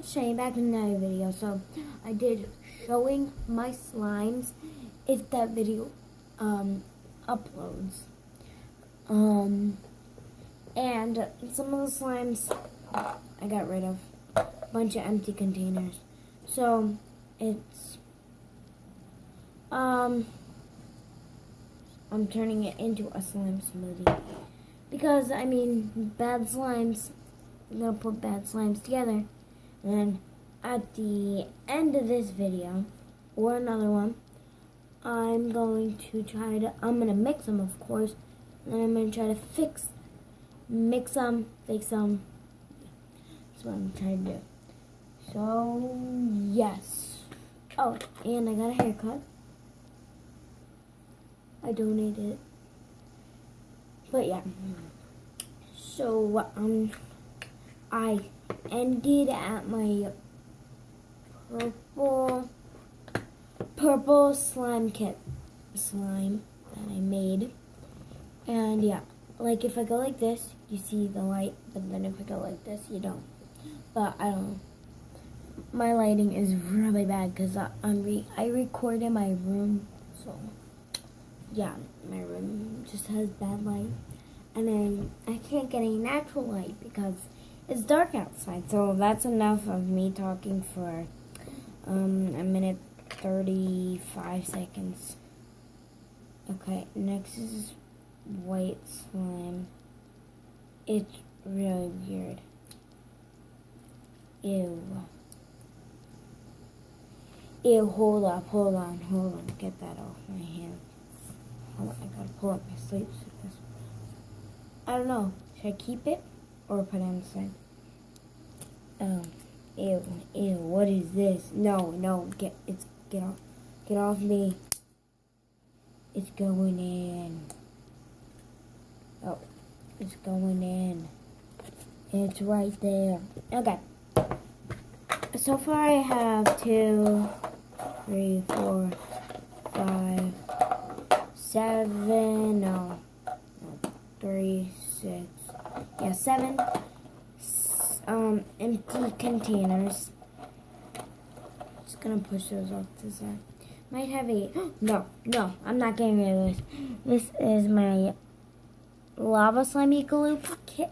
to show you back in another video. So I did showing my slimes if that video uploads. And some of the slimes I got rid of. A bunch of empty containers. So it's I'm turning it into a slime smoothie. Because I mean bad slimes, I'm gonna put bad slimes together. And then at the end of this video, or another one, I'm going to I'm going to mix them, of course, and then I'm going to try to mix them, fix them. That's what I'm trying to do. So, yes. Oh, and I got a haircut. I donated it. But yeah. So, I ended at my purple slime kit slime that I made. And yeah, like if I go like this, you see the light, but then if I go like this, you don't. But I don't know. My lighting is really bad because I record in my room, so yeah, my room just has bad light. And then I can't get any natural light because it's dark outside. So that's enough of me talking for a minute 35 seconds. Okay, next is white slime. It's really weird. Ew. Ew, hold on. Get that off my hand. Hold on, I gotta pull up my sleep suit. I don't know. Should I keep it or put it inside? Ew, what is this? No, get off me. It's going in. Oh, it's going in. It's right there. Okay. So far I have 2, 3, 4, 5, 7, no, 3, 6, yeah, 7 empty containers. Just gonna push those off to the side. Might have a, no, I'm not getting rid of this. This is my lava slime Eco-Loop kit.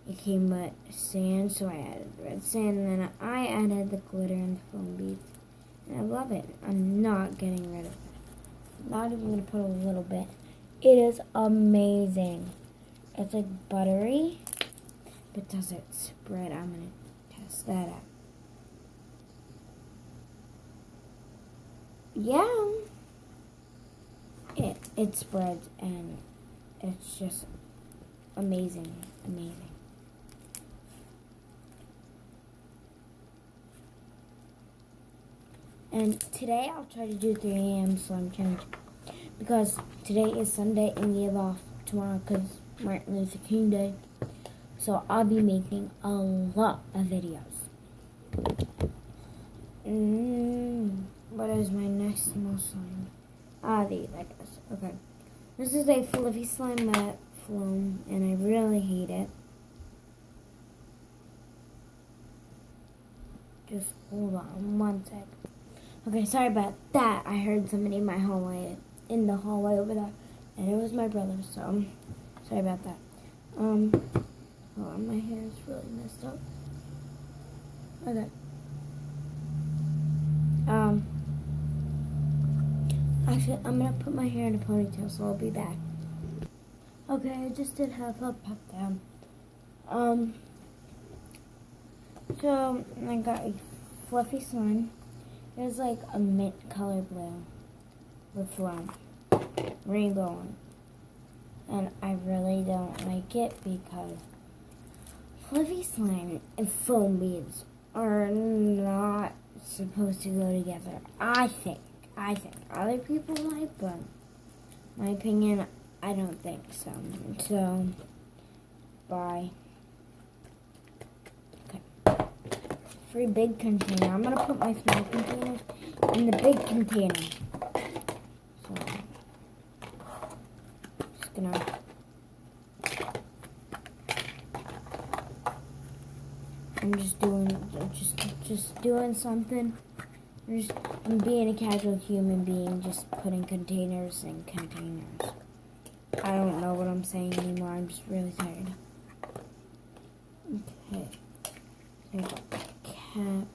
It came with sand, so I added red sand, and then I added the glitter and the foam beads. And I love it. I'm not getting rid of it. I'm not even going to put a little bit. It is amazing. It's like buttery, but does it spread? I'm going to test that out. Yeah. It spreads, and it's just amazing. And today I'll try to do 3 a.m. slime challenge because today is Sunday and we have off tomorrow because Martin Luther King Day. So I'll be making a lot of videos. What is my next most slime? These, I guess. Okay. This is a fluffy slime matte foam and I really hate it. Just hold on 1 sec. Okay, sorry about that. I heard somebody in the hallway over there, and it was my brother, so sorry about that. Hold on, my hair is really messed up. Okay. Actually, I'm gonna put my hair in a ponytail, so I'll be back. Okay, I just did half up, half down. So I got a fluffy slime. It's like a mint color blue with rainbow on. And I really don't like it because fluffy slime and foam beads are not supposed to go together. I think. Other people might, but my opinion, I don't think so. So, bye. For a big container. I'm going to put my small containers in the big container. So, just going to I'm just doing something. I'm being a casual human being, just putting containers in containers. I don't know what I'm saying anymore. I'm just really tired. Okay. There's a cat.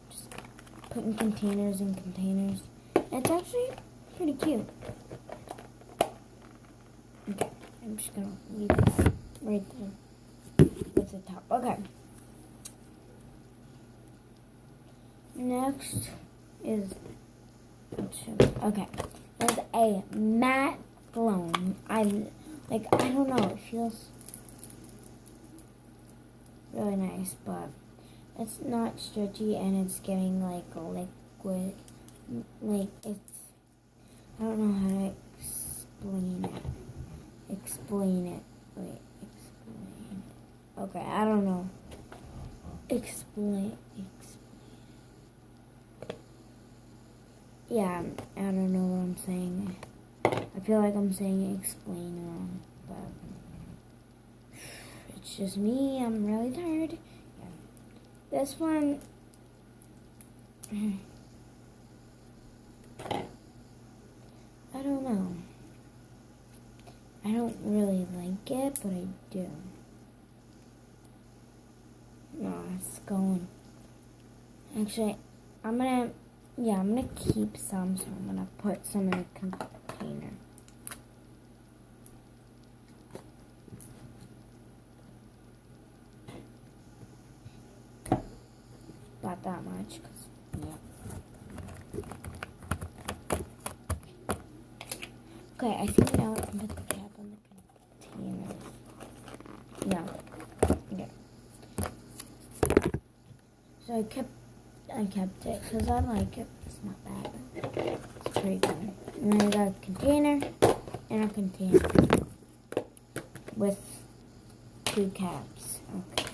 Just putting containers in containers. It's actually pretty cute. Okay, I'm just gonna leave that right there with the top. Okay. Next is, okay, there's a matte foam. I don't know, it feels really nice, but it's not stretchy and it's getting like a liquid. Like it's, I don't know how to explain it. Wait, explain it. Okay, I don't know. Explain. Yeah, I don't know what I'm saying. I feel like I'm saying explain wrong, but it's just me. I'm really tired. Yeah. This one, I don't know. I don't really like it, but I do. No, it's going. Actually, I'm gonna keep some, so I'm gonna put some in a container. About that much, Okay, I think now I can put the cap on the container. Yeah. Okay. So I kept it because I like it. It's not bad. It's pretty good. And then I got a container and a container with 2 caps. Okay.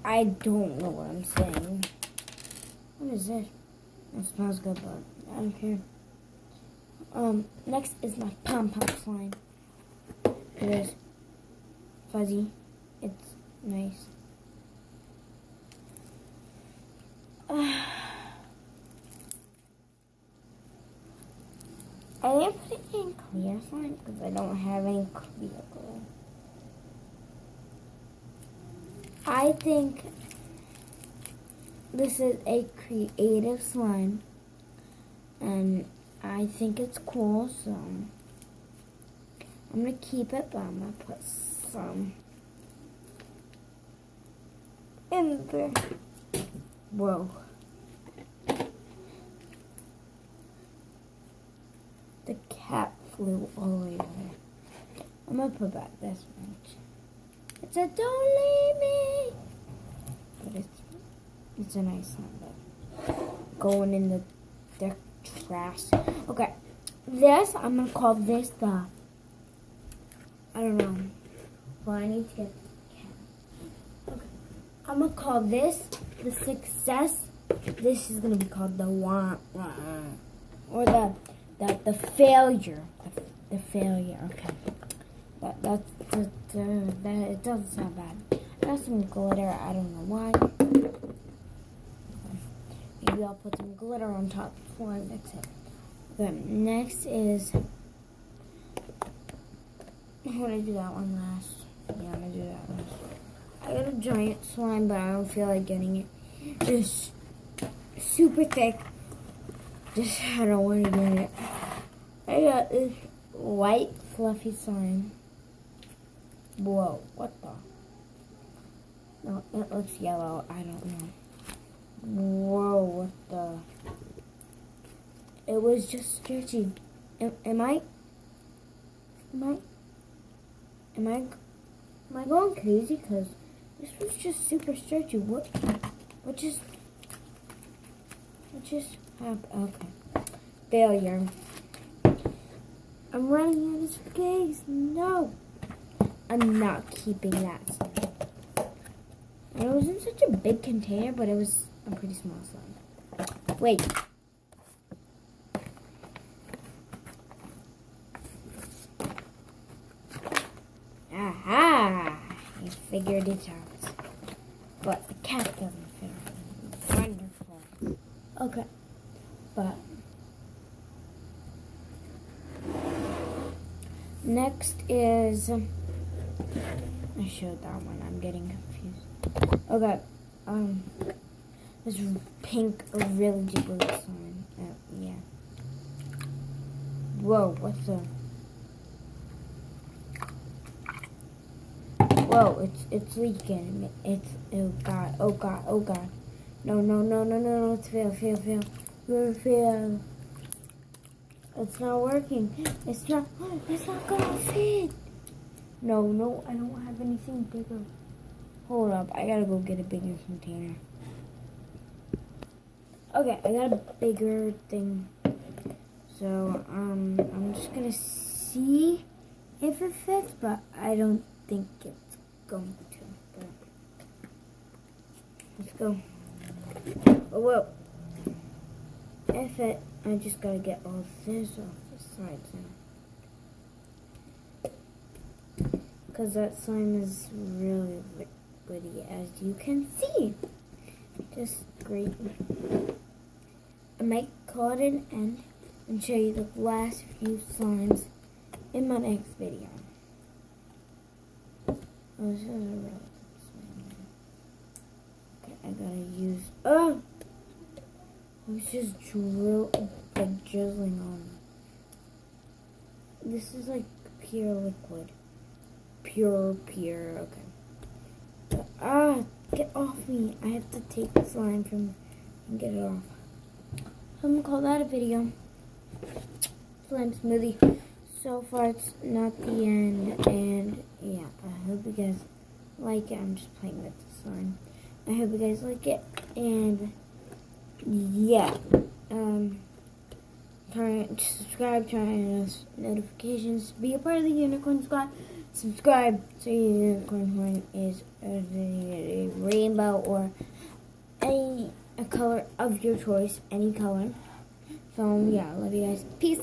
I don't know what I'm saying. What is this? It smells good, but I don't care. Next is my pom-pom slime. It is fuzzy. It's nice. I didn't put it in clear slime because I don't have any clear glue. I think this is a creative slime, and I think it's cool, so I'm going to keep it, but I'm going to put some in there. Whoa. The cat flew all the way there. I'm going to put back this much. It said, "Don't leave me." But it's a nice number. Going in the trash. Okay. This, I'm going to call this the, I don't know. Well, I need to get the cat. Okay. I'm going to call this the success. This is going to be called the or the failure. The failure. Okay. That it doesn't sound bad. I got some glitter. I don't know why. Maybe I'll put some glitter on top before I mix it. Okay, next is, I'm gonna do that one last. Yeah, I'm gonna do that last. I got a giant slime, but I don't feel like getting it. It's super thick. Just I don't want to get it. I got this white fluffy slime. Whoa, what the? No, it looks yellow. I don't know. Whoa, what the? It was just stretchy. Am I going crazy? Because this was just super stretchy. What just happened? Okay. Failure. I'm running out of space. No. I'm not keeping that. And it wasn't such a big container, but it was a pretty small slime. Wait. Aha! I figured it out. But the cat doesn't fit. Wonderful. Okay. But next is I showed that one. I'm getting confused. Okay. This pink really jiggly slime. Yeah. Whoa, what's the? Whoa, it's leaking. Oh god. No, it's fail. It's not working. It's not gonna fit. No, I don't have anything bigger. Hold up, I gotta go get a bigger container. Okay, I got a bigger thing. So, I'm just gonna see if it fits, but I don't think it's going to. But let's go. Oh, whoa. If it, I just gotta get all this off the sides now. Because that slime is really liquidy, as you can see. Just great. I might call it an end and show you the last few slimes in my next video. Oh, this is a really good slime. Okay, I gotta use. Oh! It's just drizzling on me. This is like pure liquid. Pure, okay. Get off me. I have to take the slime from and get it off. So I'm gonna call that a video. Slime smoothie. So far it's not the end, and yeah, I hope you guys like it. I'm just playing with the slime. I hope you guys like it, and yeah, subscribe, turn on notifications, be a part of the Unicorn Squad. Subscribe so your unicorn horn is a rainbow or a color of your choice, any color. So yeah, love you guys. Peace.